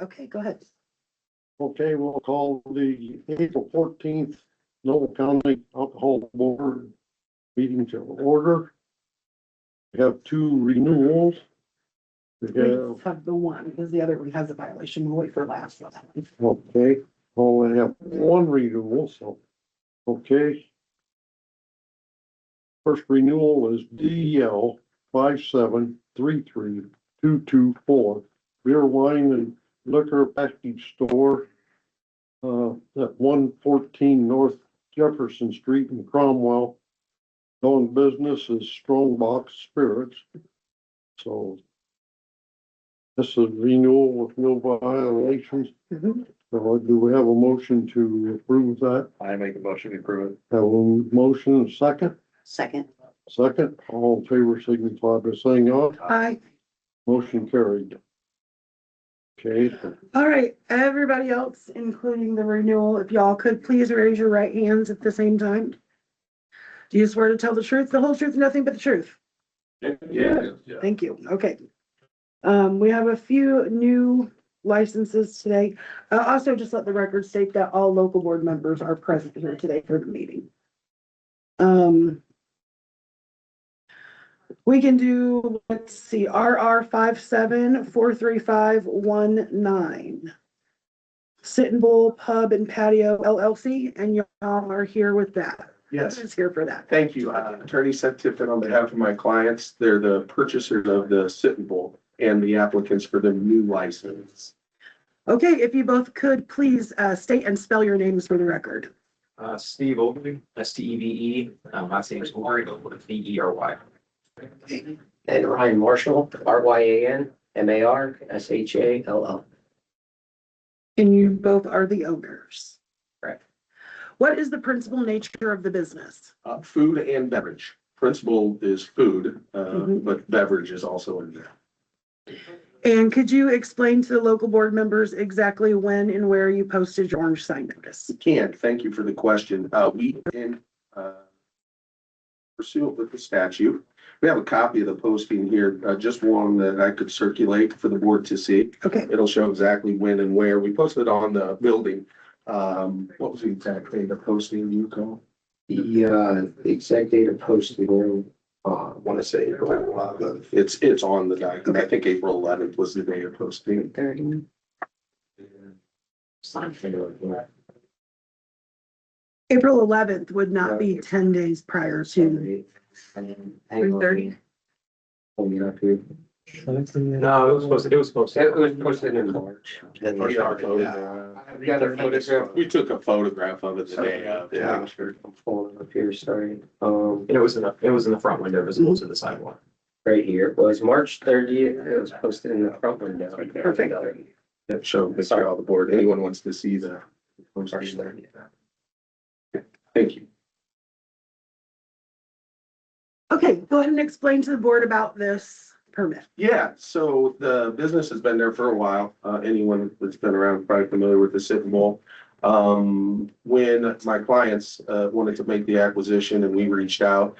Okay, go ahead. Okay, we'll call the April 14th Noble County Alcohol Board meeting to order. We have two renewals. We We have, just have the one, because the other one has a violation. We'll wait for last one. okay, only have one renewal, so, okay. First renewal is DL 5733224, beer, wine and liquor package store. At 114 North Jefferson Street in Cromwell. Doing business is Strongbox Spirits. So this is renewal with no violations. Mhm. So do we have a motion to approve that? I make a motion to approve it. Have a motion, a second? Second. Second, all in favor signify by saying aye. Aye. Motion carried. Okay, All right, everybody else, including the renewal, if y'all could please raise your right hands at the same time. Do you swear to tell the truth, the whole truth, and nothing but the truth? Yeah. Thank you. Okay. We have a few new licenses today. Also, just let the record state that all local board members are present here today for the meeting. We can do, let's see, RR 57435119. Sit and Bowl Pub and Patio LLC, and y'all are here with that. Yes, Who's here for that? thank you. Attorney Seth Tipton on behalf of my clients. They're the purchasers of the Sit and Bowl and the applicants for the new license. Okay, if you both could, please state and spell your names for the record. Steve Ogilvy, Steve, last name is Ogilvy, Very. And Ryan Marshall, RyanMarshall. And you both are the owners. Correct. What is the principal nature of the business? Food and beverage. Principal is food, Mhm. but beverage is also in there. And could you explain to the local board members exactly when and where you posted your orange sign notice? Thank you for the question. We in pursuant with the statute, we have a copy of the posting here, just one that I could circulate for the board to see. Okay, It'll show exactly when and where. We posted on the building. What was the exact date of posting, you call? The exact date of posting, I want to say April 11th. It's on the document. I think April 11th was the day of posting. 30. April 11th would not be 10 days prior to. 3:30? Hold me up here. No, it was posted, It was posted in March. We got a photograph. We took a photograph of it the day of. Yeah. I'm pulling up here, sorry. and it was in the front window visible to the sidewalk. Right here, it was March 30th. It was posted in the front window. Perfect. That showed the all the board. Anyone wants to see the. March 30th. Thank you. Okay, go ahead and explain to the board about this permit. Yeah, so the business has been there for a while. Anyone that's been around probably familiar with the Sit and Bowl. When my clients wanted to make the acquisition and we reached out,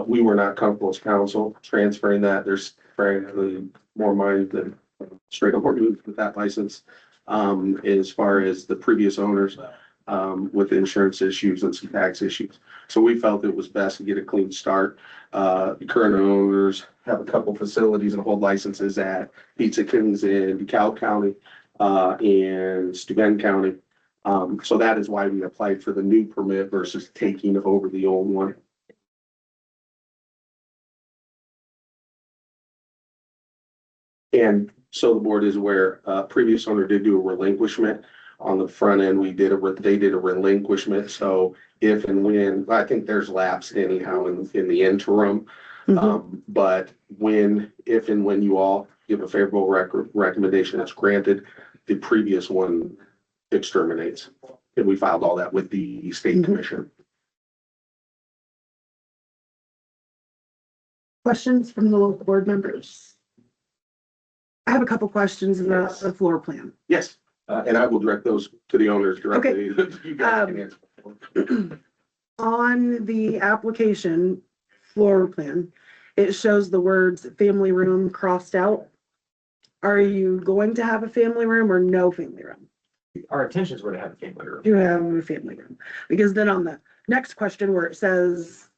we were not comfortable as council transferring that. There's frankly more money than straight up removed with that license. As far as the previous owners, with insurance issues and some tax issues. So we felt it was best to get a clean start. The current owners have a couple facilities and hold licenses at Pizza Kings in DeKalb County, and Steuben County. So that is why we applied for the new permit versus taking over the old one. And so the board is aware, previous owner did do a relinquishment. On the front end, they did a relinquishment, so if and when, I think there's lapsed anyhow in the interim. But if and when you all give a favorable recommendation that's granted, the previous one exterminates. And we filed all that with the state commission. Questions from the local board members? I have a couple questions about the floor plan. Yes, and I will direct those to the owners directly. You guys can answer. On the application floor plan, it shows the words family room crossed out. Are you going to have a family room or no family room? Our intentions were to have a family room. Do you have a family room? Because then on the next question where it says,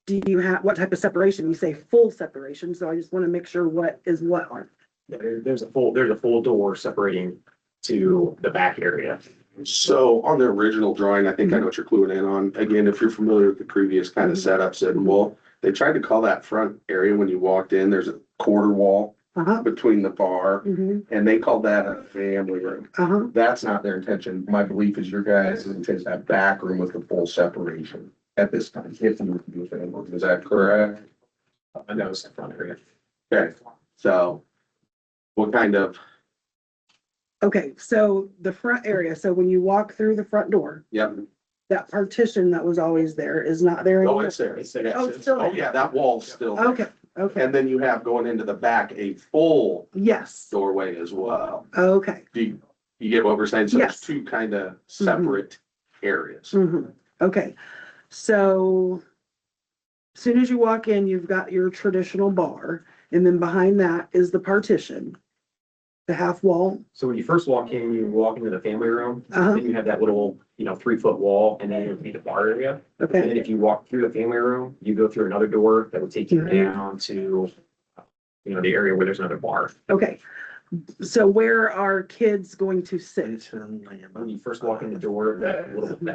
do you have, what type of separation? You say full separation, so I just want to make sure what is what on. There's a full door separating to the back area. So on the original drawing, I think I know what you're cluing in on. Again, if you're familiar with the previous kind of setups and wall, they tried to call that front area when you walked in, there's a quarter wall Uh-huh. between the bar, Mhm. and they called that a family room. Uh-huh. That's not their intention. My belief is your guys' intent is that back room with the full separation at this time, if you do a family room. Is that correct? And that was the front area. Okay, so what kind of, Okay, so the front area, so when you walk through the front door, yep. that partition that was always there is not there Oh, anymore. it's there. It's there. Oh, it's still there. Oh, yeah, that wall's still there. Okay, okay, And then you have going into the back, a full yes, doorway as well. okay. You get what we're saying? So Yes. it's two kind of separate areas. Mhm. Okay, so as soon as you walk in, you've got your traditional bar, and then behind that is the partition, the half wall. So when you first walk in, you walk into the family room, Uh-huh. then you have that little, 3-foot wall, and then it would be the bar area. And Okay, then if you walk through the family room, you go through another door that would take you Mhm. down to, the area where there's another bar. okay. So where are kids going to sit? When you first walk in the door, that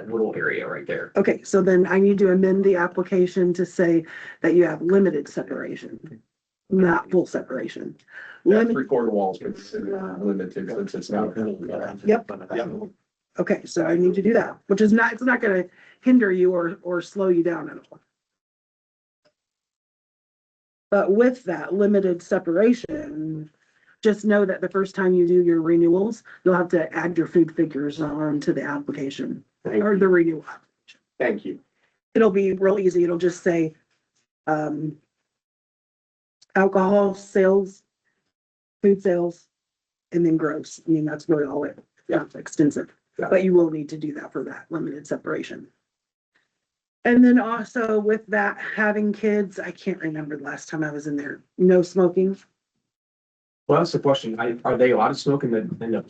little area right there. Okay, so then I need to amend the application to say that you have limited separation, not full separation. That Limit, 3/4 wall is considered limited since it's not. yep. Okay, so I need to do that, which is not, it's not gonna hinder you or slow you down at all. But with that limited separation, just know that the first time you do your renewals, you'll have to add your food figures onto the application or the renewal. Thank you. It'll be real easy. It'll just say, alcohol sales, food sales, and then gross. I mean, that's really all it, not extensive, but you will need to do that for that limited separation. And then also with that, having kids, I can't remember the last time I was in there, no smoking. Well, that's the question. Are they allowed to smoke in the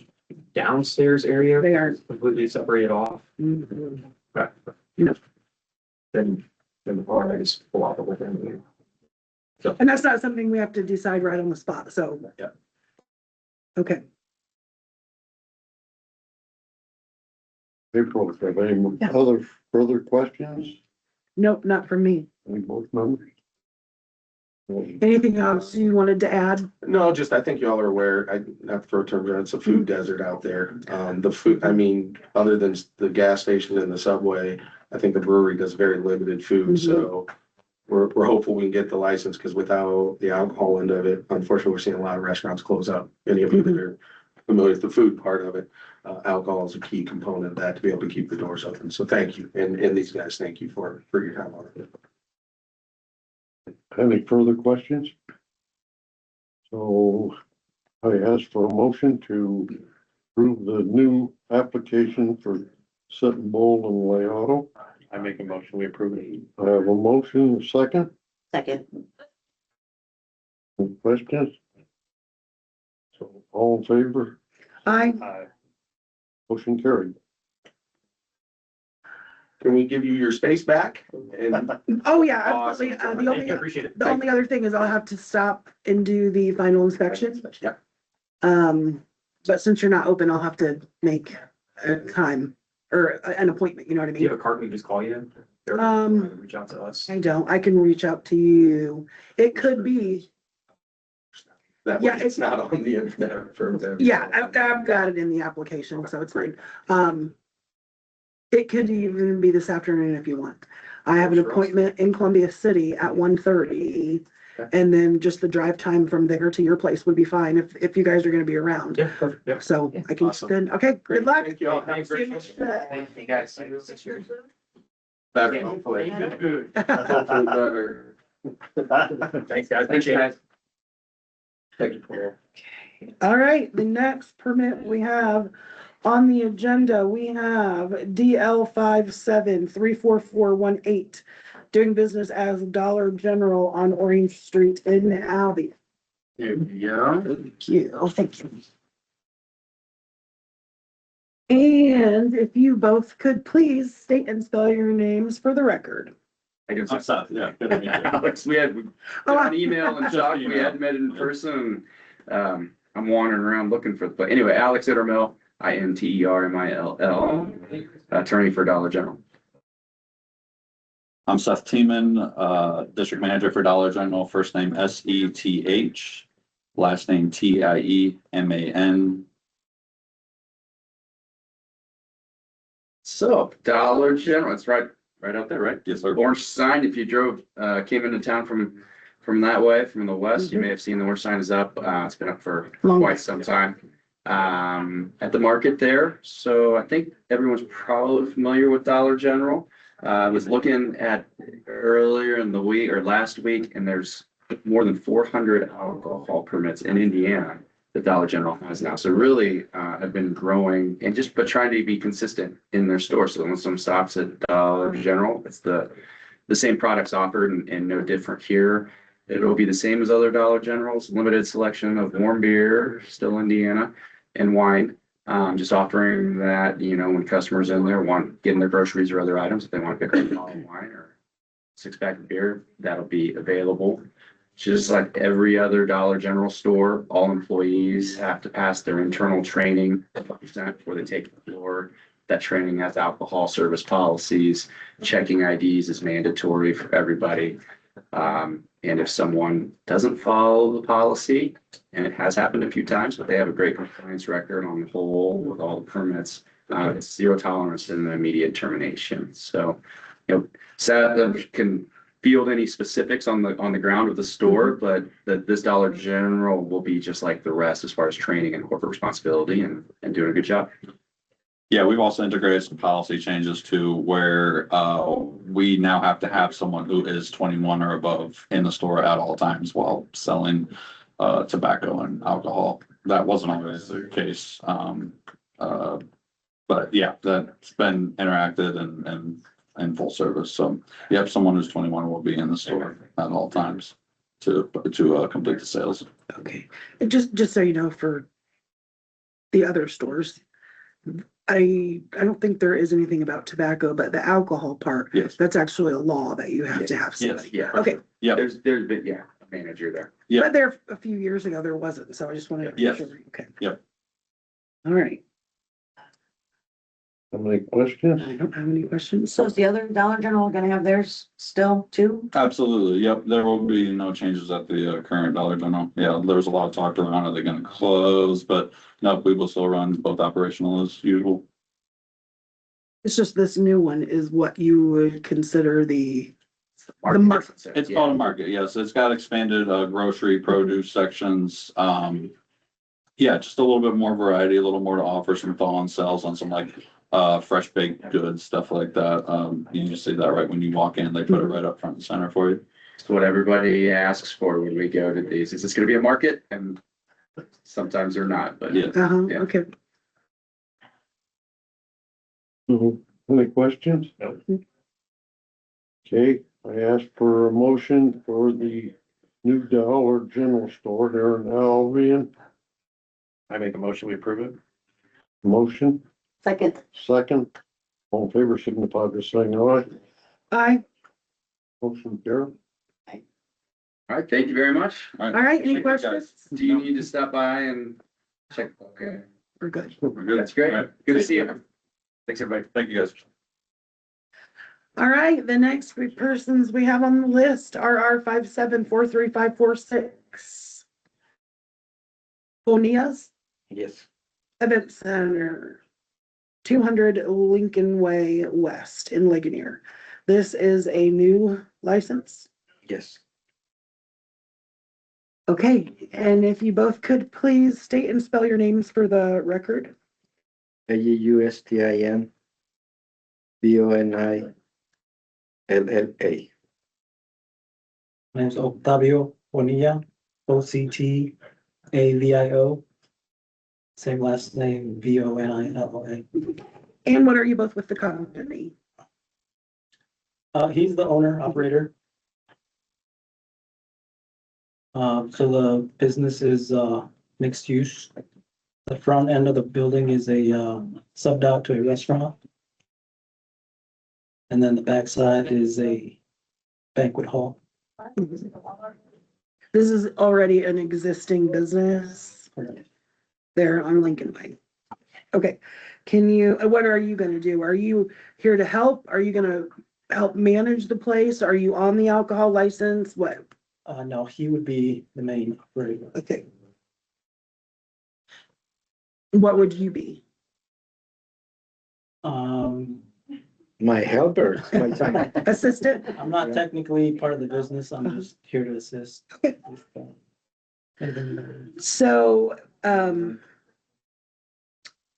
downstairs area? They aren't. Completely separated off? Mhm. Okay. No. Then the bar is full out with them. And that's not something we have to decide right on the spot, so. Yeah. Okay, April, have any Yeah. other further questions? nope, not from me. Any board members? Anything else you wanted to add? No, just, I think y'all are aware, not to throw terms around, it's a food desert out there. The food, I mean, other than the gas station and the Subway, I think the brewery does very limited food, so we're hopeful we can get the license, because without the alcohol end of it, unfortunately, we're seeing a lot of restaurants close up. Any of you that are familiar with the food part of it, alcohol is a key component of that to be able to keep the doors open. So thank you. And these guys, thank you for your time on it. Any further questions? So I ask for a motion to approve the new application for Sitting Bull and Lay Auto. I make a motion, we approve it. I have a motion, a second. Second. Any questions? So all in favor, I, motion carried. Can we give you your space back? And oh yeah, Awesome. absolutely. Thank you, appreciate it. The only other thing is I'll have to stop and do the final inspection. Yeah. But since you're not open, I'll have to make a time or an appointment, you know what I Do you mean? have a card we can just call you? Or reach out to us? I don't, I can reach out to you. It could be, that Yeah, way it's not on the internet for them. yeah, I've got it in the application, so it's fine. It could even be this afternoon if you want. I have an appointment in Columbia City at 1:30. Okay. And then just the drive time from there to your place would be fine if you guys are gonna be around. Yeah, perfect. Yeah. So I can Awesome. spend, okay, good luck. Thank you all. Have a Thanks. great day. Thank you guys. Better, hopefully. Hopefully better. Thanks, guys. Appreciate it. Thank you, Paul. All right, the next permit we have on the agenda, we have DL 57344418, doing business as Dollar General on Orange Street in Albion. Yeah. Thank you. Oh, thank you. And if you both could please state and spell your names for the record. I guess I'm Seth, yeah. Good to meet you. Alex, we had an email and talk, we hadn't met in person. I'm wandering around looking for, but anyway, Alex Ittermill, Intermill, attorney for Dollar General. I'm Seth Teeman, District Manager for Dollar General, first name Seth, last name Tieman. So Dollar General, it's right out there, right? Yes, sir. Orange sign, if you drove, came into town from that way, from the west, you may have seen the orange sign is up. It's been up for Long quite some time. At the market there. So I think everyone's probably familiar with Dollar General. I was looking at earlier in the week or last week, and there's more than 400 alcohol permits in Indiana that Dollar General has now. So really have been growing and but trying to be consistent in their store. So when someone stops at Dollar General, it's the same products offered and no different here. It'll be the same as other Dollar Generals, limited selection of warm beer, still Indiana, and wine. Just offering that, when customers in there getting their groceries or other items, if they want to pick up a bottle of wine or 6-pack of beer, that'll be available. Just like every other Dollar General store, all employees have to pass their internal training before they take the floor. That training has alcohol service policies. Checking IDs is mandatory for everybody. And if someone doesn't follow the policy, and it has happened a few times, but they have a great compliance record on the whole with all the permits, it's 0 tolerance and immediate termination. So, Seth can field any specifics on the ground of the store, but this Dollar General will be just like the rest as far as training and corporate responsibility and doing a good job. Yeah, we've also integrated some policy changes to where we now have to have someone who is 21 or above in the store at all times while selling tobacco and alcohol. That wasn't always the case. But yeah, that's been interacted and full service. So yep, someone who's 21 will be in the store at all times to complete the sales. Okay, and just so you know, for the other stores, I don't think there is anything about tobacco, but the alcohol part, Yes. that's actually a law that you have to have somebody. Yeah. Okay, Yep. There's been, a manager there. Yeah. but there a few years ago, there wasn't, so I just wanted to. Yes. Make sure. Okay. Yep. All right, How many questions? I don't have any questions. So is the other Dollar General gonna have theirs still too? Absolutely. Yep. There will be no changes at the current Dollar General. Yeah, there was a lot of talk around, are they going to close? But no, we will still run both operational as usual. It's just this new one is what you would consider the market. It's called a market. Yes, it's got expanded grocery produce sections. Yeah, just a little bit more variety, a little more to offer, some thaw and sales on some like fresh baked goods, stuff like that. You just see that right when you walk in, they put it right up front and center for you. It's what everybody asks for when we go to these. Is this gonna be a market? And sometimes they're not, but Yeah. Yeah. Okay. Any questions? No. Okay, I asked for a motion for the new Dollar General store there in Albion. I make a motion, we approve it. Motion, Second. second. All in favor, signify by saying aye. Aye. Motion carried. all right, thank you very much. All right, any Thank you, guys. questions? Do you need to stop by and check? Okay, We're good. We're good. that's great. All right. Good to see you. Thanks, everybody. Thank you, guys. All right, the next three persons we have on the list are R57435546. Bonias Yes. Event Center, 200 Lincoln Way West in Ligonier. This is a new license. Yes. Okay, and if you both could please state and spell your names for the record. AUSTIN BONILLA. My name's Octavio Bonilla, OCTAVIO. Same last name, VONILLA. And what are you both with the company? He's the owner, operator. So the business is, mixed use. The front end of the building is a, subbed out to a restaurant. And then the backside is a banquet hall. This is already an existing business there on Lincoln Way. Okay, what are you gonna do? Are you here to help? Are you gonna help manage the place? Are you on the alcohol license? What? No, he would be the main operator. Okay. What would you be? My helper, my son. Assistant? I'm not technically part of the business. I'm just here to assist. with, anything. So,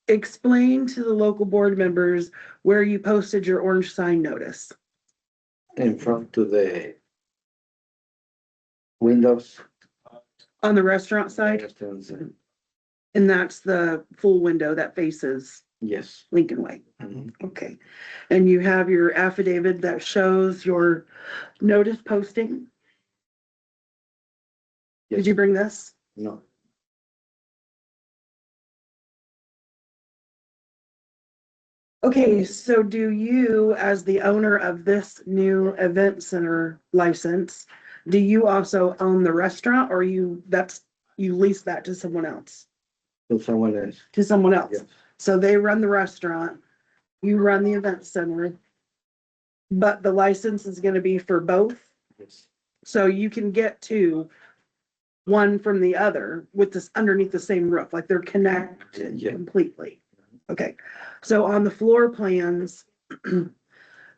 explain to the local board members where you posted your orange sign notice. In front to the windows. On the restaurant side, and that's the full window that faces Yes. Lincoln Way. Mhm. Okay. And you have your affidavit that shows your notice posting? Did Yes. you bring this? No. Okay, so do you, as the owner of this new event center license, do you also own the restaurant, or you lease that to someone else? To someone else. To someone else? Yes. So they run the restaurant, you run the event center, but the license is gonna be for both? Yes. So you can get to one from the other with this underneath the same roof, like they're connected Yeah. completely. Okay, so on the floor plans,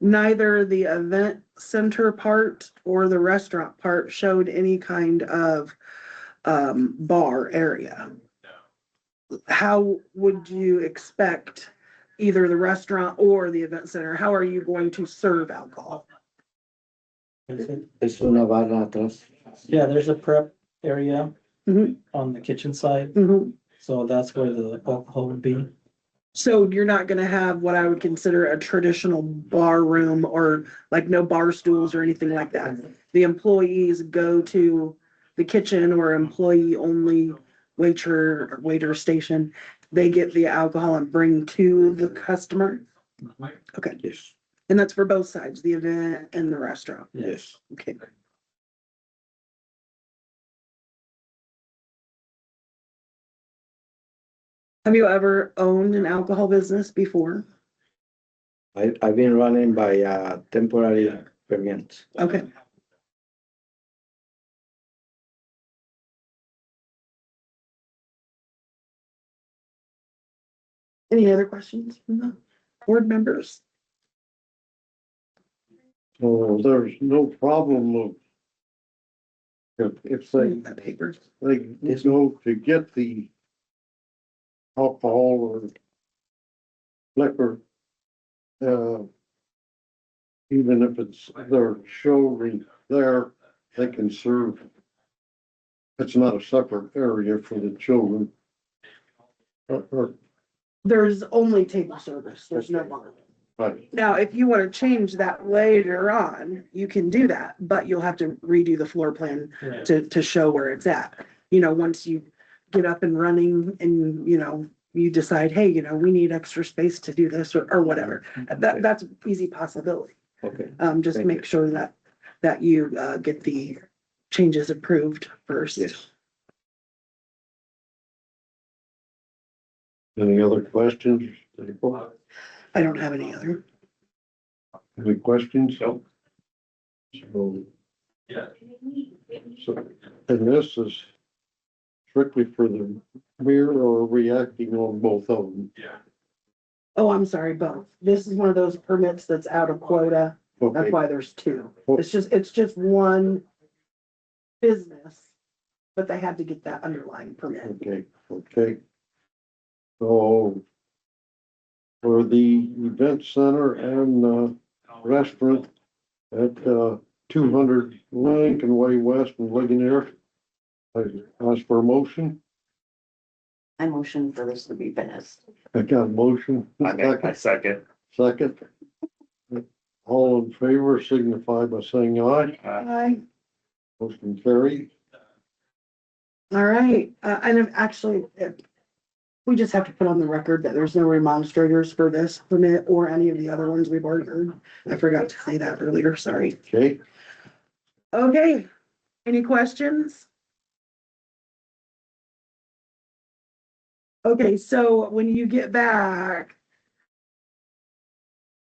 neither the event center part or the restaurant part showed any kind of bar area. How would you expect either the restaurant or the event center, how are you going to serve alcohol? Es una barra atrás. Yeah, there's a prep area Mhm. on the kitchen side, Mhm. so that's where the alcohol would be. So you're not gonna have what I would consider a traditional bar room or like no bar stools or anything like that. The employees go to the kitchen or employee only waiter station. They get the alcohol and bring to the customer. Okay, Yes. and that's for both sides, the event and the restaurant. Yes. Okay. Have you ever owned an alcohol business before? I've been running by temporary permit. Okay. Any other questions from the board members? So there's no problem of if That paper. they go to get the alcohol or liquor, even if it's their showroom there, they can serve. It's not a separate area for the children. Or, There's only table service. There's no bar. right, Now, if you want to change that later on, you can do that, but you'll have to redo the floor plan Right. to show where it's at. You know, once you get up and running and, you know, you decide, hey, you know, we need extra space to do this or whatever. That's an easy possibility. Okay. Just Thank make sure that you get the changes approved first. Yes. any other questions? I don't have any other. Any questions? Nope. So, and this is strictly for the mayor or reacting on both of them? Oh, I'm sorry, both. This is one of those permits that's out of quota. That's Okay, why there's two. It's just one business, but they had to get that underlying permit. okay. So for the event center and restaurant at 200 Lincoln Way West in Ligonier, I ask for a motion. I motion for this to be finished. I got a motion. I second. Second. All in favor signify by saying aye. Hi. Motion carried. All right, and actually, we just have to put on the record that there's no remonstrators for this permit or any of the other ones we've already heard. I forgot to say that earlier, sorry. Okay, Okay, any questions? Okay, so when you get back,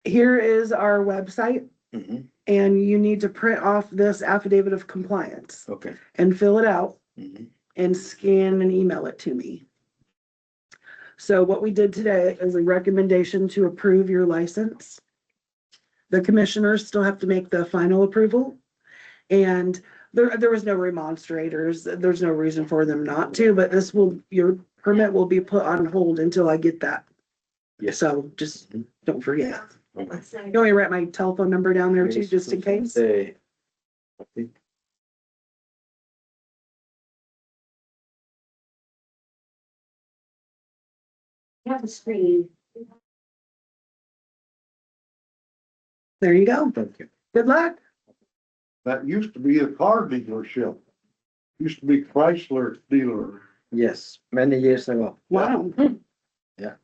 here is our website, Mhm. and you need to print off this affidavit of compliance Okay. and fill it out Mhm. and scan and email it to me. So what we did today is a recommendation to approve your license. The commissioners still have to make the final approval. And there was no remonstrators. There's no reason for them not to, but your permit will be put on hold until I get that. Yes. So just don't forget. Okay. You want me to write my telephone number down there too, just in case? Say. Have a screen. There you go. Thank you. Good luck. that used to be a car dealership. Used to be Chrysler dealer. Yes, many years ago. Wow. Yeah.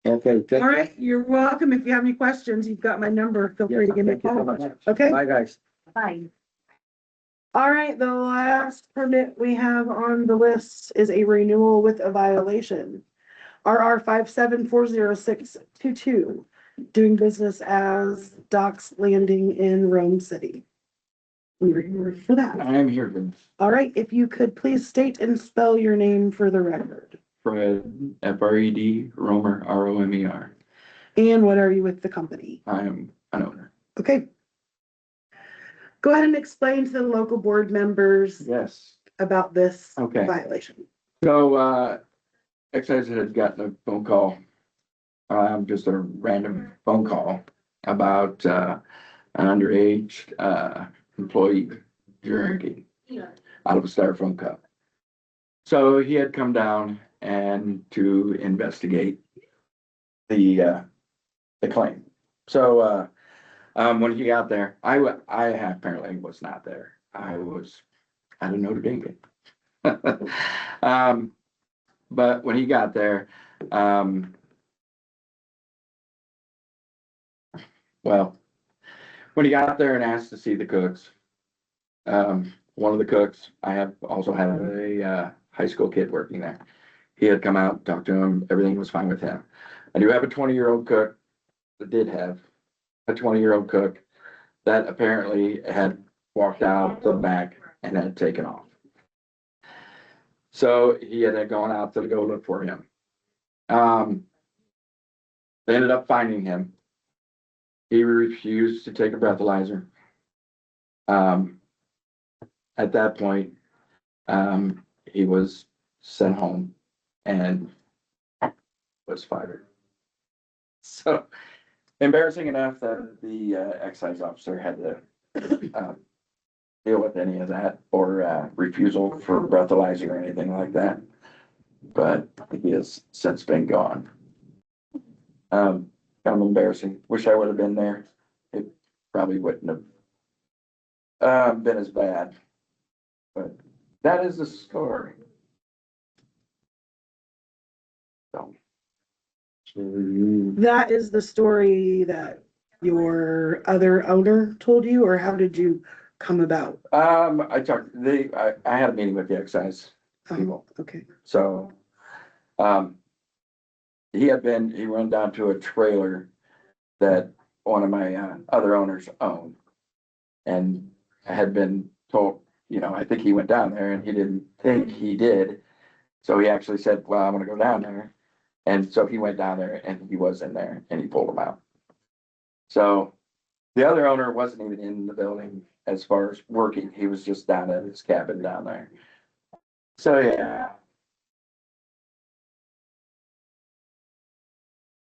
Okay, All thank right, you're welcome. If you have any questions, you've got my number. Feel free to give me a Thank you so call. much. Okay. Bye, guys. Bye. All right, the last permit we have on the list is a renewal with a violation. RR 574062, doing business as Docks Landing in Rome City. We're here for that. I am here, Vince. All right, if you could please state and spell your name for the record. Fred, Fred, Romer, Romer. And what are you with the company? I am an owner. Okay. Go ahead and explain to the local board members Yes. about this Okay. violation. So, Excise had gotten a phone call, just a random phone call about, an underage, employee drinking out of a styrofoam cup. So he had come down and to investigate the claim. So, when he got there, I apparently was not there. I didn't know Notre Dame. But when he got there, well, when he got there and asked to see the cooks, one of the cooks, also have a high school kid working there. He had come out, talked to him, everything was fine with him. I do have a 20-year-old cook that did have a 20-year-old cook that apparently had walked out the back and had taken off. So he had gone out to go look for him. They ended up finding him. He refused to take a breathalyzer. At that point, he was sent home and was fired. So embarrassing enough that the excise officer had to deal with any of that or refusal for breathalyzer or anything like that. But he has since been gone. Kind of embarrassing. Wish I would have been there. It probably wouldn't have been as bad. But that is the story. So, That is the story that your other owner told you, or how did you come about? I had a meeting with the excise people. Okay. So, he went down to a trailer that one of my other owners owned. And had been told, I think he went down there and he didn't think he did. So he actually said, well, I'm gonna go down there. And so he went down there and he was in there and he pulled him out. So the other owner wasn't even in the building as far as working. He was just down at his cabin down there. So, yeah.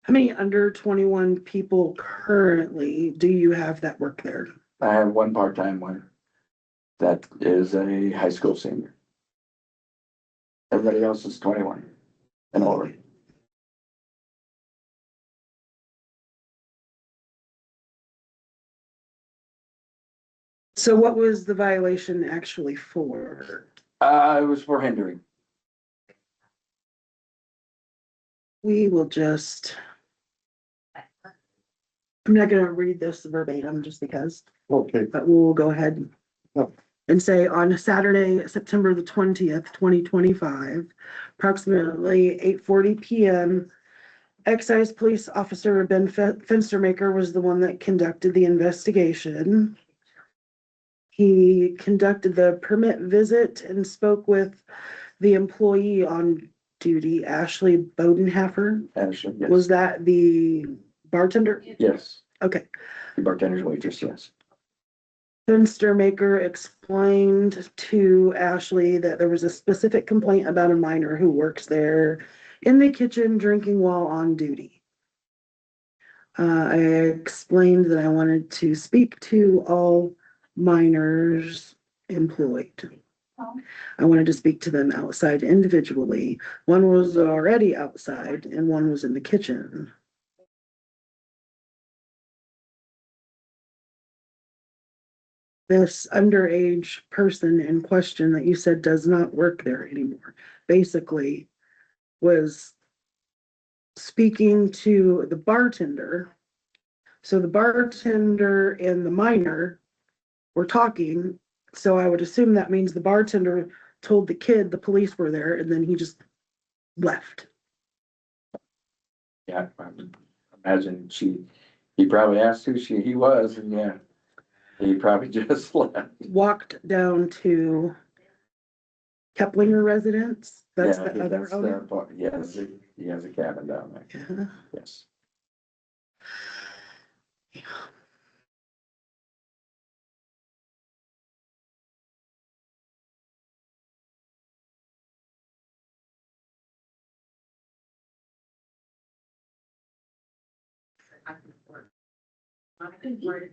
How many under 21 people currently do you have that work there? I have one part-time one that is a high school senior. Everybody else is 21 and older. So what was the violation actually for? It was for hindering. We will just. I'm not gonna read this verbatim just because, Okay, but we'll go ahead. Yep. And say on Saturday, September the 20th, 2025, approximately 8:40 PM. Excise Police Officer Ben Fenstermaker was the one that conducted the investigation. He conducted the permit visit and spoke with the employee on duty, Ashley Bodenhaffer. Actually, yes. Was that the bartender? Yes, Okay. the bartender's waitress, yes. Fenstermaker explained to Ashley that there was a specific complaint about a minor who works there in the kitchen drinking while on duty. I explained that I wanted to speak to all minors employed. I wanted to speak to them outside individually. One was already outside and one was in the kitchen. This underage person in question that you said does not work there anymore, basically was speaking to the bartender. So the bartender and the minor were talking, so I would assume that means the bartender told the kid the police were there and then he just left. Yeah, I would imagine he probably asked who he was, and yeah, he probably just left. Walked down to Keplinger residence, that's Yeah, the other that's owner. part. Yes, he has a cabin down there, Yeah. yes.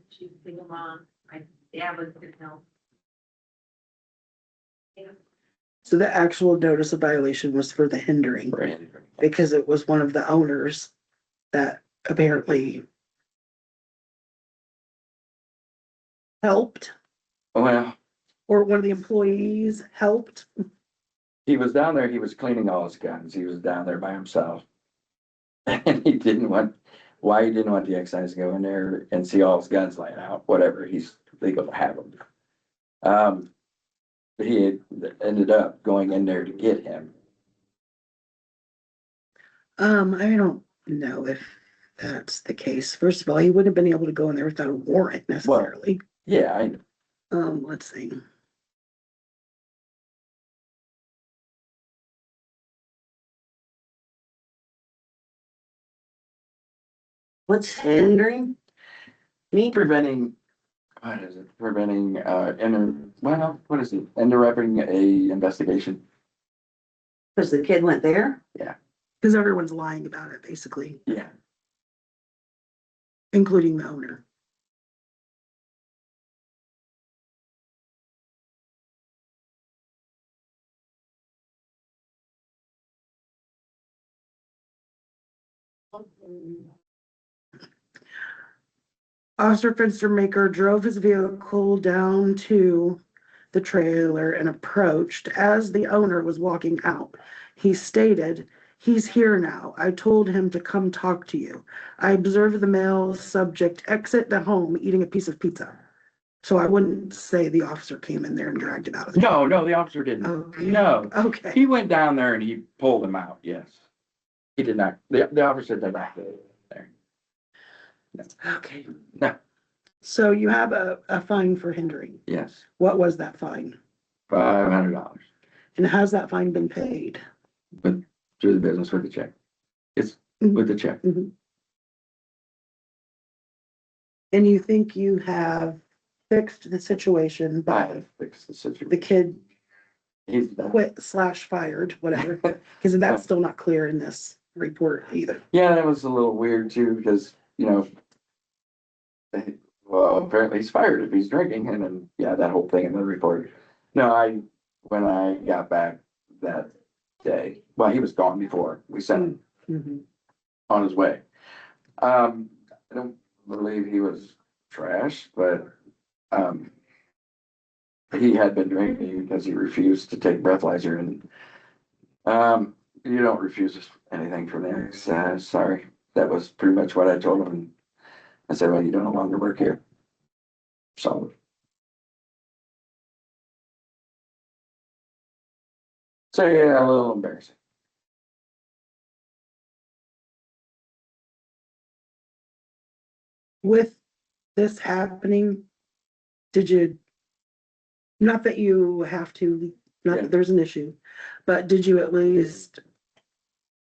She's a single mom, my dad was gonna help. So the actual notice of violation was for the hindering, because it was one of the owners that apparently helped, Well, or one of the employees helped. he was down there, he was cleaning all his guns, he was down there by himself. And he didn't want, why he didn't want the excise to go in there and see all his guns laying out, whatever, he's legal to have them. But he had ended up going in there to get him. I don't know if that's the case. First of all, he wouldn't have been able to go in there without a warrant necessarily. Yeah, I, Let's see. What's hindering? preventing, what is it, preventing, what is it, interrupting a investigation? Cause the kid went there? Because everyone's lying about it, basically, Yeah. including the owner. Officer Fenstermaker drove his vehicle down to the trailer and approached as the owner was walking out. He stated, "He's here now. I told him to come talk to you. I observed the male subject exit the home eating a piece of pizza." So I wouldn't say the officer came in there and dragged him out of there. No, the officer didn't. Okay. No, Okay. he went down there and he pulled him out, yes. He did not, the officer did not go there. Okay. No. So you have a fine for hindering. Yes, What was that fine? $500 And has that fine been paid? through the business with the check. It's with the check. And you think you have fixed the situation I by have fixed the situation. the kid He's quit / fired, whatever, because that's still not clear in this report either. Yeah, that was a little weird too, because, well, apparently he's fired if he's drinking, and then, yeah, that whole thing in the report. No, when I got back that day, well, he was gone before, we sent him on his way. I don't believe he was trash, but, he had been drinking because he refused to take breathalyzer and, you don't refuse anything from the exercise, sorry. That was pretty much what I told him. And I said, well, you no longer work here. So. So yeah, a little embarrassing. With this happening, did you, not that you have to, not Yeah. that there's an issue, but did you at least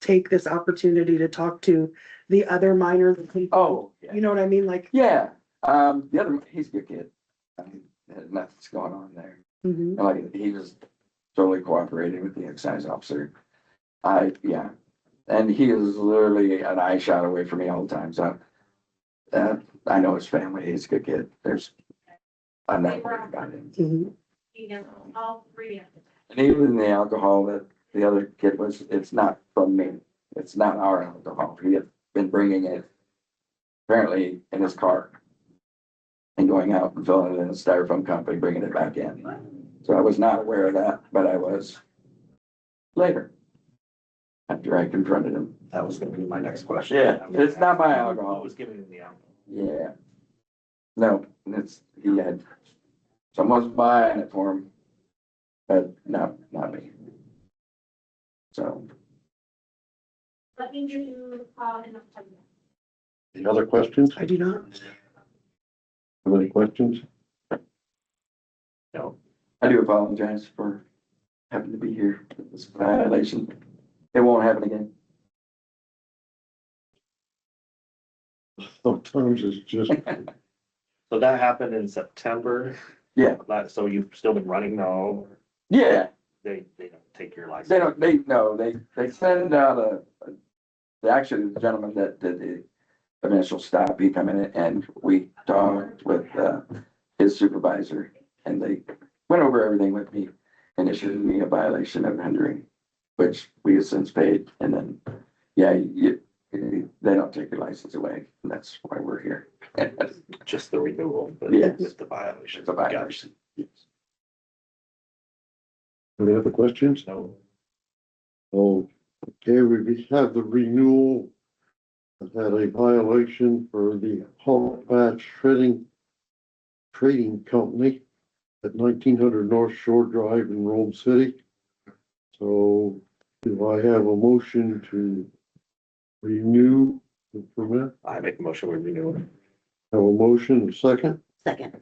take this opportunity to talk to the other minors? Oh, yeah. You know what I mean? Like, Yeah, the other, he's a good kid. I mean, nothing's going on there. mhm. And like, he was totally cooperating with the excise officer. Yeah, and he is literally an eye shot away from me all the time, so. I know his family, he's a good kid, I'm not worried about him. Mhm. All three of them. And even the alcohol that the other kid was, it's not from me, it's not our alcohol, he had been bringing it apparently in his car. And going out and filling it in a styrofoam cup and bringing it back in. So I was not aware of that, but I was later. After I confronted him. That was gonna be my next question. Yeah, it's not my Who alcohol. was giving him the alcohol? Yeah. No, he had, someone's buying it for him. But not me. So, Let me do, in October. Any other questions? I do not. Any questions? No. I do apologize for having to be here. It's a violation. It won't happen again. Sometimes it's just, So that happened in September? Yeah. So you've still been running though? Yeah, They don't take your license? they send out actually the gentleman that did the initial stop, he come in and we talked with, his supervisor and they went over everything with me and issued me a violation of hindering, which we have since paid. And then, yeah, they don't take your license away. And that's why we're here. Just the renewal, but Yes. with the violation. It's a violation. any other questions? No. Oh, okay, we have the renewal. I've had a violation for the Hall Patch Trading Company at 1900 North Shore Drive in Rome City. So do I have a motion to renew the permit? I make a motion we renew it. Have a motion, a second? Second.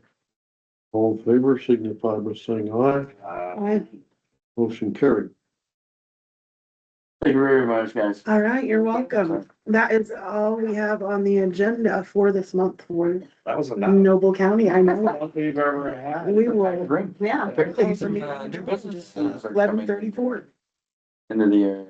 All in favor, signify by saying aye. I- Motion carried. Thank you very much, guys. All right, you're welcome. That is all we have on the agenda for this month for That was a Noble County. I know. not we've ever had. We will. Great. Yeah. Apparently some, new businesses are coming 11:34. into the area.